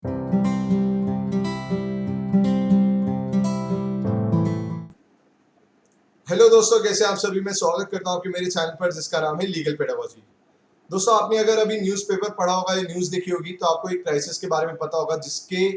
Hello दोस्तों, कैसे आप सभी। मैं स्वागत करता हूं आपके मेरे चैनल पर जिसका नाम है लीगल पेडागोजी। दोस्तों, आपने अगर अभी न्यूज़पेपर पढ़ा होगा या न्यूज़ देखी होगी तो आपको एक क्राइसिस के बारे में पता होगा जिसके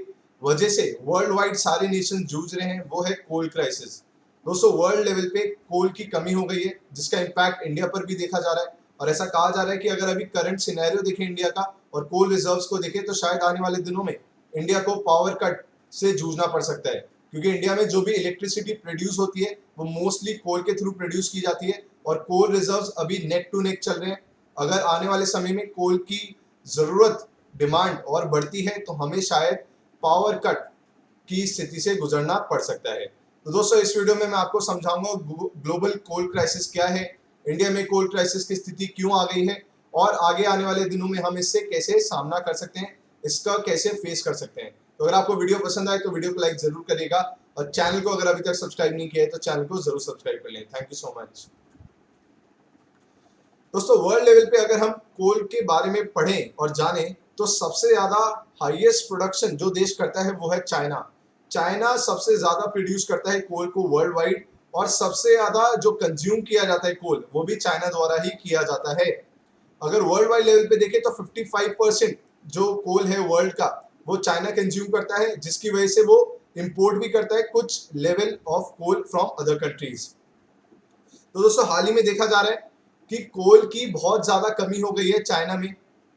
वजह से वर्ल्ड वाइड सारे नेशन जूझ रहे हैं। वो है कोल क्राइसिस। दोस्तों, वर्ल्ड लेवल पे कोल की कमी हो गई है जिसका इम्पैक्ट इंडिया पर भी देखा जा रहा है। और ऐसा कहा जा रहा है कि अगर अभी करंट सिनेरियो देखें इंडिया का और कोल रिजर्व्स को देखें तो शायद आने वाले दिनों में इंडिया को पावर कट से जूझना पड़ सकता है, क्योंकि इंडिया में जो भी इलेक्ट्रिसिटी प्रोड्यूस होती है वो मोस्टली कोल के थ्रू प्रोड्यूस की जाती है और कोल रिजर्व्स अभी नेक टू नेक चल रहे हैं। अगर आने वाले समय में कोल की जरूरत डिमांड और बढ़ती है तो हमें शायद पावर कट की स्थिति से गुजरना पड़ सकता है। तो दोस्तों, इस वीडियो में मैं आपको समझाऊंगा ग्लोबल कोल क्राइसिस क्या है, इंडिया में कोल क्राइसिस की स्थिति क्यों आ गई है और आगे आने वाले दिनों में हम इससे कैसे सामना कर सकते हैं, इसका कैसे फेस कर सकते हैं। तो अगर आपको वीडियो पसंद आए तो वीडियो को लाइक जरूर करिएगा और चैनल को अगर अभी तक सब्सक्राइब नहीं किया है तो चैनल को जरूर सब्सक्राइब कर लें। Thank you so much. दोस्तों, वर्ल्ड लेवल पे अगर हम कोल के बारे में पढ़ें और जानें तो सबसे ज्यादा हाईएस्ट प्रोडक्शन जो देश करता है वो है चाइना। चाइना सबसे ज्यादा प्रोड्यूस करता है कोल को वर्ल्ड वाइड, और सबसे ज्यादा जो कंज्यूम किया जाता है कोल वो भी चाइना द्वारा ही किया जाता है। अगर वर्ल्ड वाइड लेवल पे देखें तो 55% जो कोल है वर्ल्ड का वो चाइना कंज्यूम करता है, जिसकी वजह से वो इंपोर्ट भी करता है कुछ level of coal from other countries. तो दोस्तों, हाल ही में देखा जा रहा है कि कोल की बहुत ज्यादा कमी हो गई है चाइना में,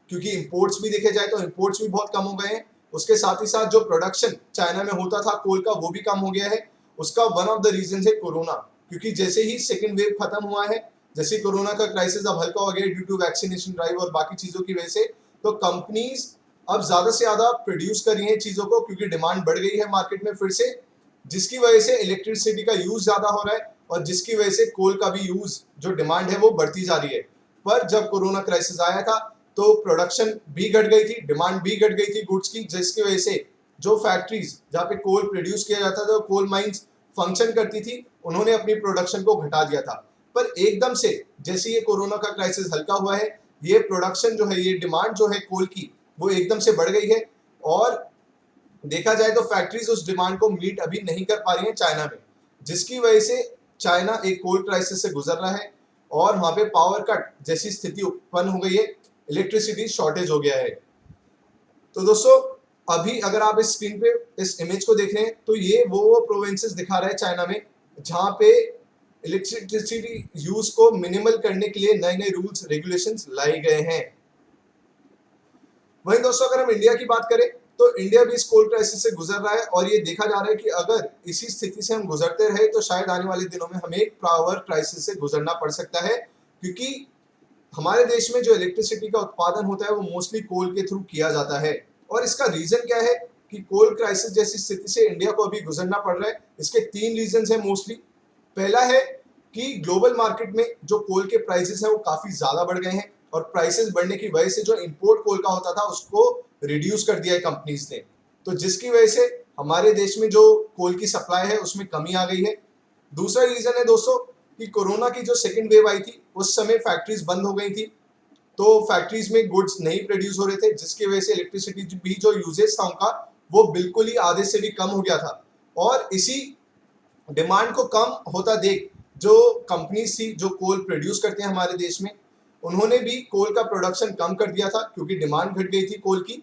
क्योंकि इंपोर्ट्स भी देखे जाए तो इंपोर्ट्स भी बहुत कम हो गए हैं। उसके साथ ही साथ जो प्रोडक्शन चाइना में होता था कोल का वो भी कम हो गया है। उसका वन ऑफ द रीजन है कोरोना, क्योंकि जैसे ही सेकेंड वेव खत्म हुआ है, जैसे कोरोना का क्राइसिस अब हल्का हो गया ड्यू टू वैक्सीनेशन ड्राइव और बाकी चीजों की वजह से, तो कंपनीज अब ज्यादा से ज्यादा प्रोड्यूस कर रही हैं चीजों को, क्योंकि डिमांड बढ़ गई है मार्केट में फिर से, जिसकी वजह से इलेक्ट्रिसिटी का यूज ज्यादा हो रहा है और जिसकी वजह से कोल का भी यूज जो डिमांड है वो बढ़ती जा रही है। पर जब कोरोना क्राइसिस आया था तो प्रोडक्शन भी घट गई थी, डिमांड भी घट गई थी गुड्स की, जिसकी वजह से जो फैक्ट्रीज जहाँ पे कोल प्रोड्यूस किया जाता था, कोल माइंस फंक्शन करती थी, उन्होंने अपनी प्रोडक्शन को घटा दिया था। पर एकदम से जैसे ये कोरोना का क्राइसिस हल्का हुआ है, ये प्रोडक्शन जो है, ये डिमांड जो है कोल की वो एकदम से बढ़ गई है। और देखा जाए तो फैक्ट्रीज उस डिमांड को मीट अभी नहीं कर पा रही हैं चाइना में, जिसकी वजह से चाइना एक कोल क्राइसिस से गुजर रहा है और वहां पे पावर कट जैसी स्थिति उत्पन्न हो गई है, इलेक्ट्रिसिटी शॉर्टेज हो गया है। तो दोस्तों, अभी अगर आप इस स्क्रीन पे इस इमेज को देख रहे हैं तो ये वो प्रोविंसेस दिखा रहा है चाइना में जहां पे इलेक्ट्रिसिटी यूज को मिनिमल करने के लिए नए नए रूल्स रेगुलेशंस लाए गए हैं। वहीं दोस्तों, अगर हम इंडिया की बात करें तो इंडिया भी इस कोल क्राइसिस से गुजर रहा है और ये देखा जा रहा है कि अगर इसी स्थिति से हम गुजरते रहे तो शायद आने वाले दिनों में हमें एक पावर क्राइसिस से गुजरना पड़ सकता है, क्योंकि हमारे देश में जो इलेक्ट्रिसिटी का उत्पादन होता है वो मोस्टली कोल के थ्रू किया जाता है। और इसका रीजन क्या है कि कोल क्राइसिस जैसी स्थिति से इंडिया को अभी गुजरना पड़ रहा है? इसके तीन रीजन है मोस्टली। पहला है कि ग्लोबल मार्केट में जो कोल के प्राइसेस हैं वो काफी ज्यादा बढ़ गए हैं और प्राइसेस बढ़ने की वजह से जो इंपोर्ट कोल का होता था उसको रिड्यूस कर दिया है कंपनीज ने, तो जिसकी वजह से हमारे देश में जो कोल की सप्लाई है उसमें कमी आ गई है। दूसरा रीजन है दोस्तों कि कोरोना की जो सेकेंड वेव आई थी उस समय फैक्ट्रीज बंद हो गई थी, तो फैक्ट्रीज में गुड्स नहीं प्रोड्यूस हो रहे थे, जिसकी वजह से इलेक्ट्रिसिटी भी जो यूजेज था उनका वो बिल्कुल ही आधे से भी कम हो गया था। और इसी डिमांड को कम होता देख जो कंपनीज थी जो कोल प्रोड्यूस करते हैं हमारे देश में, उन्होंने भी कोल का प्रोडक्शन कम कर दिया था क्योंकि डिमांड घट गई थी कोल की,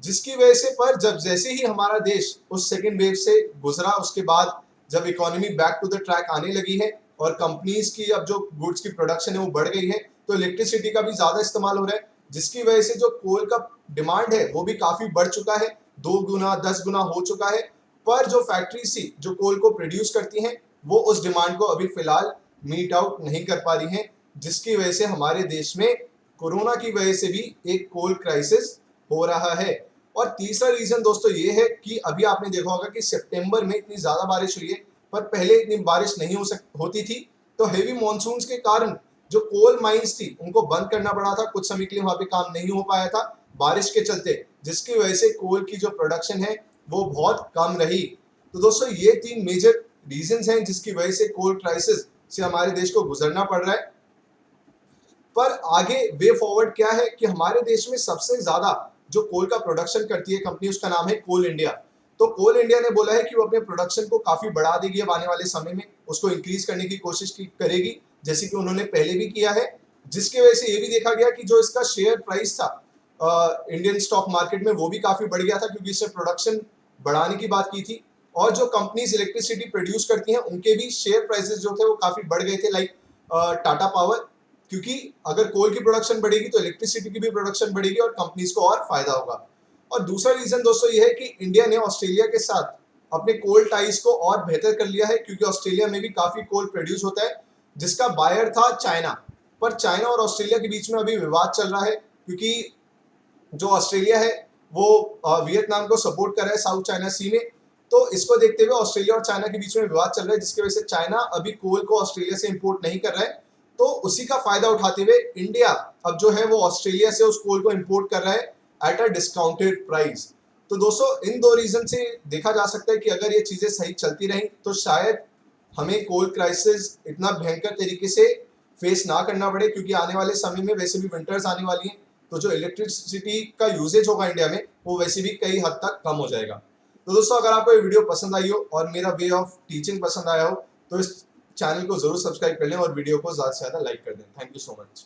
जिसकी वजह से पर जब जैसे ही हमारा देश उस सेकेंड वेव से गुजरा, उसके बाद जब economy back to the track आने लगी है और कंपनीज की अब जो गुड्स की प्रोडक्शन है वो बढ़ गई है, तो इलेक्ट्रिसिटी का भी ज्यादा इस्तेमाल हो रहा है, जिसकी वजह से जो कोल का डिमांड है वो भी काफी बढ़ चुका है, 2 गुना 10 गुना हो चुका है। पर जो फैक्ट्रीज थी जो कोल को प्रोड्यूस करती हैं वो उस डिमांड को अभी फिलहाल मीट आउट नहीं कर पा रही हैं, जिसकी वजह से हमारे देश में कोरोना की वजह से भी एक कोल क्राइसिस हो रहा है। और तीसरा रीजन दोस्तों ये है कि अभी आपने देखा होगा कि सितंबर में इतनी ज्यादा बारिश हुई है, पर पहले इतनी बारिश नहीं होती थी, तो हेवी मॉनसून्स के कारण जो कोल माइंस थी उनको बंद करना पड़ा था, कुछ समय के लिए वहां पे काम नहीं हो पाया था बारिश के चलते, जिसकी वजह से कोल की जो प्रोडक्शन है वो बहुत कम रही। तो दोस्तों, ये तीन मेजर रीजंस हैं जिसकी वजह से कोल क्राइसिस से हमारे देश को गुजरना पड़ रहा है। पर आगे वे फॉरवर्ड क्या है कि हमारे देश में सबसे ज्यादा जो कोल का प्रोडक्शन करती है कंपनी, उसका नाम है कोल इंडिया। तो कोल इंडिया ने बोला है कि वो अपने प्रोडक्शन को काफी बढ़ा देगी अब आने वाले समय में, उसको इंक्रीज करने की कोशिश करेगी, जैसे कि उन्होंने पहले भी किया है। जिसकी वजह से ये भी देखा गया कि जो इसका शेयर प्राइस था इंडियन स्टॉक मार्केट में, वो भी काफी बढ़ गया था, क्योंकि इसने प्रोडक्शन बढ़ाने की बात की थी। और जो कंपनीज इलेक्ट्रिसिटी प्रोड्यूस करती हैं उनके भी शेयर प्राइसेस जो थे वो काफी बढ़ गए थे, लाइक टाटा पावर, क्योंकि अगर कोल की प्रोडक्शन बढ़ेगी तो इलेक्ट्रिसिटी की भी प्रोडक्शन बढ़ेगी और कंपनीज को और फायदा होगा। और दूसरा रीजन दोस्तों ये है कि इंडिया ने ऑस्ट्रेलिया के साथ अपने कोल टाइज को और बेहतर कर लिया है, क्योंकि ऑस्ट्रेलिया में भी काफी कोल प्रोड्यूस होता है, जिसका बायर था चाइना। पर चाइना और ऑस्ट्रेलिया के बीच में अभी विवाद चल रहा है, क्योंकि जो ऑस्ट्रेलिया है वो वियतनाम को सपोर्ट कर रहा है साउथ चाइना सी में। तो इसको देखते हुए ऑस्ट्रेलिया और चाइना के बीच में विवाद चल रहा है, जिसकी वजह से चाइना अभी कोल को ऑस्ट्रेलिया से इंपोर्ट नहीं कर रहा है। तो उसी का फायदा उठाते हुए इंडिया अब जो है वो ऑस्ट्रेलिया से उस कोल को इंपोर्ट कर रहा है एट अ डिस्काउंटेड प्राइस। तो दोस्तों इन दो रीजन से देखा जा सकता है कि अगर ये चीजें सही चलती रही तो शायद हमें कोल क्राइसिस इतना भयंकर तरीके से फेस ना करना पड़े, क्योंकि आने वाले समय में वैसे भी विंटर्स आने वाली हैं, तो जो इलेक्ट्रिसिटी का यूजेज होगा इंडिया में वो वैसे भी कई हद तक कम हो जाएगा। तो दोस्तों अगर आपको ये वीडियो पसंद आई हो और मेरा वे ऑफ टीचिंग पसंद आया हो तो इस चैनल को जरूर सब्सक्राइब कर लें और वीडियो को ज़्यादा से ज़्यादा लाइक कर दें। Thank you so much.